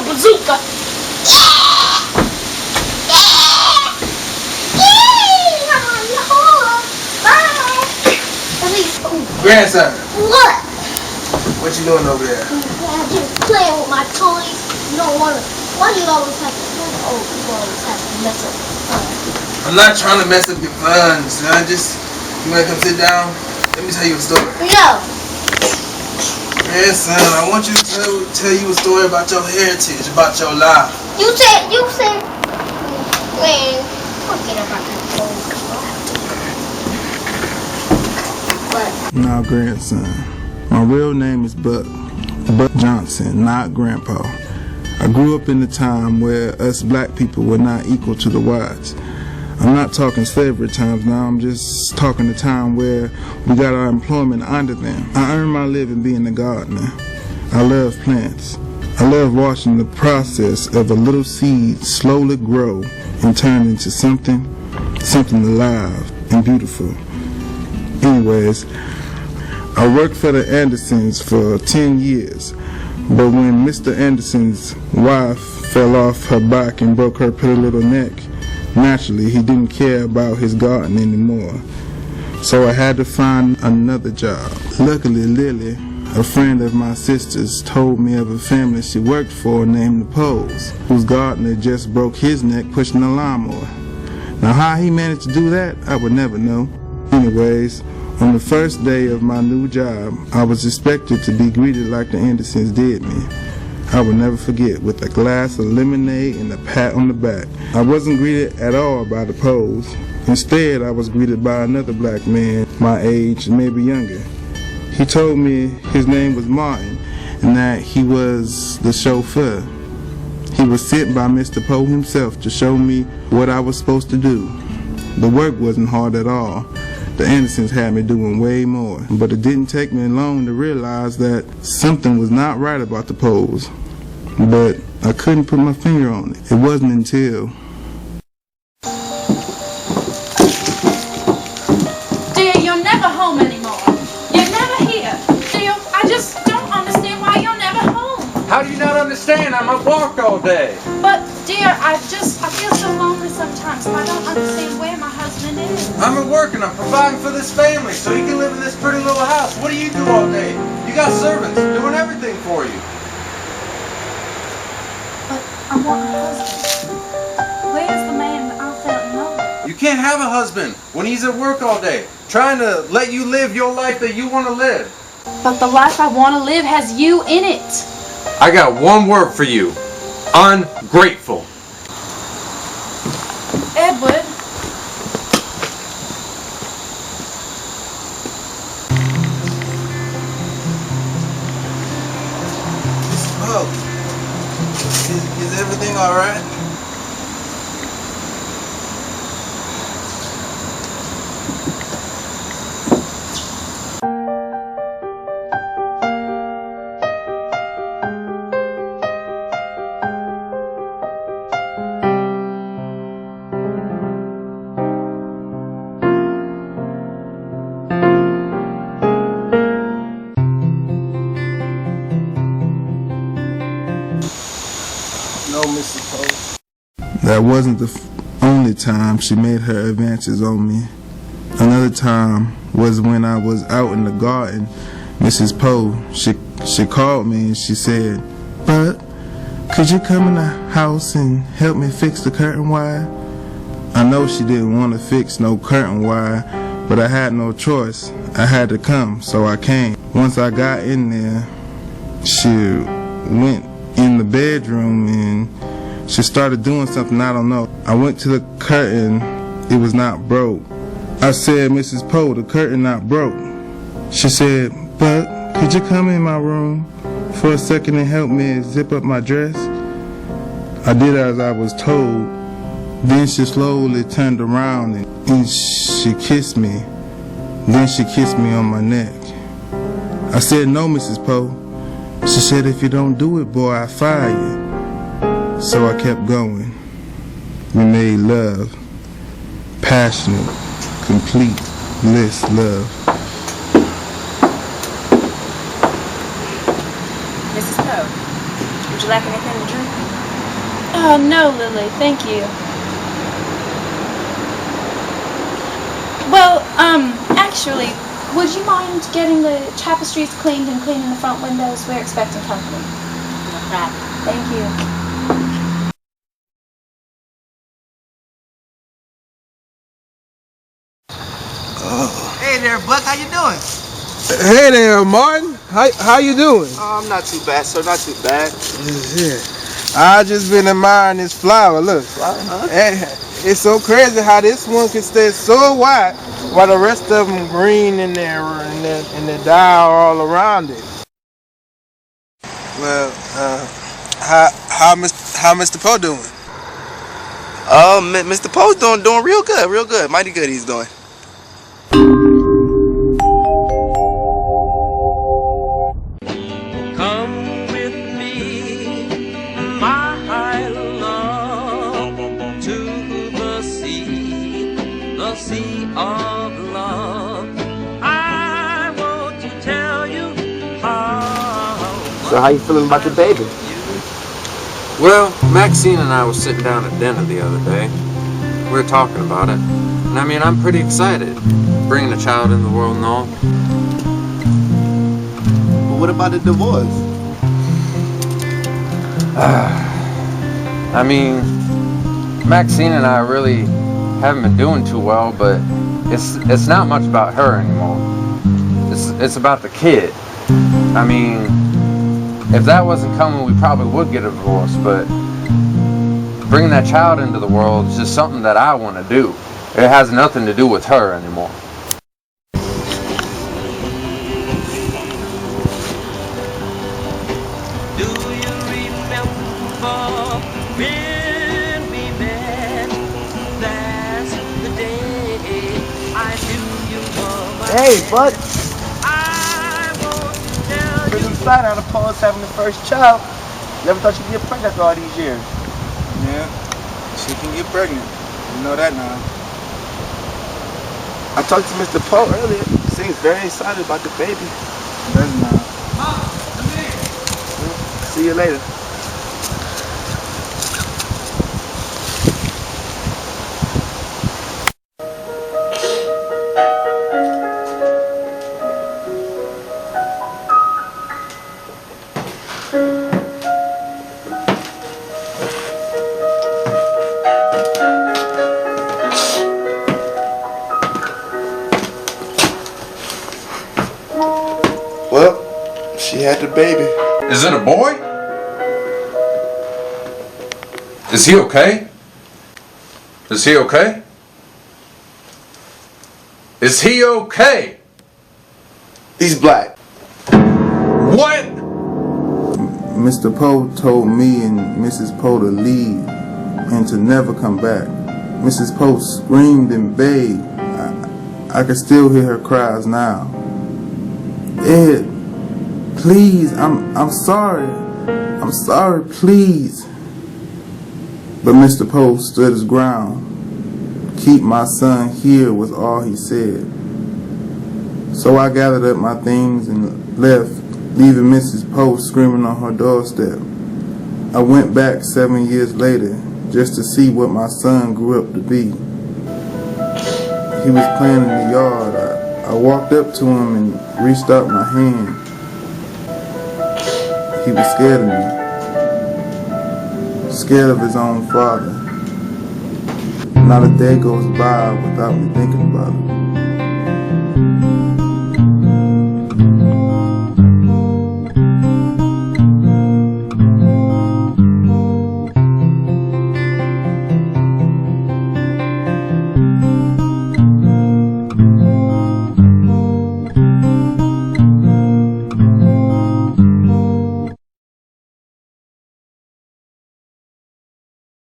bazooka. Grandson. What? What you doing over there? I'm just playing with my toys. You don't want to. Why do you always have to? Oh, you always have to mess up your fun. I'm not trying to mess up your fun, son. You wanna come sit down? Let me tell you a story. No. Grandson, I want you to tell you a story about your heritage, about your life. You said, man, forget about that phone. Now, grandson, my real name is Buck Johnson, not Grandpa. I grew up in a time where us black people were not equal to the whites. I'm not talking slavery times now, I'm just talking the time where we got our employment under them. I earned my living being a gardener. I love plants. I love watching the process of a little seed slowly grow and turn into something alive and beautiful. Anyways, I worked for the Andersons for 10 years, but when Mr. Anderson's wife fell off her back and broke her pretty little neck, naturally he didn't care about his garden anymore. So I had to find another job. Luckily, Lily, a friend of my sister's, told me of a family she worked for named the Poes, whose gardener just broke his neck pushing a lawnmower. Now how he managed to do that, I would never know. Anyways, on the first day of my new job, I was expected to be greeted like the Andersons did me. I will never forget, with a glass of lemonade and a pat on the back. I wasn't greeted at all by the Poes. Instead, I was greeted by another black man my age, maybe younger. He told me his name was Martin and that he was the chauffeur. He was sent by Mr. Poe himself to show me what I was supposed to do. The work wasn't hard at all. The Andersons had me doing way more, but it didn't take me long to realize that something was not right about the Poes. But I couldn't put my finger on it. It wasn't until... Dear, you're never home anymore. You're never here. Dear, I just don't understand why you're never home. How do you not understand? I'm at work all day. But, dear, I feel so lonely sometimes, and I don't understand where my husband is. I'm at work and I'm providing for this family so he can live in this pretty little house. What do you do all day? You got servants doing everything for you. But I want a husband. Where's the man I felt in love with? You can't have a husband when he's at work all day, trying to let you live your life that you want to live. But the life I want to live has you in it. I got one word for you. Ungrateful. Edward. Oh, is everything all right? No, Mr. Poe. That wasn't the only time she made her advances on me. Another time was when I was out in the garden. Mrs. Poe, she called me and she said, "Bud, could you come in the house and help me fix the curtain wire?" I know she didn't want to fix no curtain wire, but I had no choice. I had to come, so I came. Once I got in there, she went in the bedroom and she started doing something I don't know. I went to the curtain, it was not broke. I said, "Mrs. Poe, the curtain not broke." She said, "But could you come in my room for a second and help me zip up my dress?" I did as I was told. Then she slowly turned around and she kissed me. Then she kissed me on my neck. I said, "No, Mrs. Poe." She said, "If you don't do it, boy, I fire you." So I kept going. We made love. Passionate, complete, bliss love. Mrs. Poe, Would you like anything to drink? No, Lily, thank you. Well, actually, would you mind getting the tapestries cleaned and cleaning the front windows? We're expecting company. No problem. Thank you. Hey there, Buck. How you doing? Hey there, Martin. How you doing? Oh, I'm not too bad, sir. Not too bad. Yeah. I just been admiring this flower. Look, it's so crazy how this one can stay so white while the rest of them green in there and the dye all around it. Well, how Mr. Poe doing? Mr. Poe's doing real good, mighty good. He's doing. Come with me, my love, to the sea of love. I want to tell you how. So how you feeling about the baby? Well, Maxine and I were sitting down at dinner the other day. We were talking about it. And I mean, I'm pretty excited. Bringing a child in the world and all. But what about the divorce? I mean, Maxine and I really haven't been doing too well, but it's not much about her anymore. It's about the kid. I mean, if that wasn't coming, we probably would get a divorce, but bringing that child into the world is just something that I want to do. It has nothing to do with her anymore. Do you remember when we met? That's the day I knew you were my Hey, bud. I want to tell Pretty you. excited how the Poes having the first child. Never thought you'd get pregnant after all these years. Yeah, she can get pregnant. You know that now. I talked to Mr. Poe earlier. Seems very excited about the baby. That's not. See you later. Well, she had the baby. Is it a boy? Is he okay? Is he okay? Is he okay? He's black. What? Mr. Poe told me and Mrs. Poe to leave and to never come back. Mrs. Poe screamed and begged. I can still hear her cries now. Ed, please, I'm sorry. I'm sorry, please. But Mr. Poe stood his ground. Keep my son here was all he said. So I gathered up my things and left, leaving Mrs. Poe screaming on her doorstep. I went back 7 years later just to see what my son grew up to be. He was playing in the yard. I walked up to him and reached out my hand. He was scared of me. Scared of his own father. Not a day goes by without me thinking about it.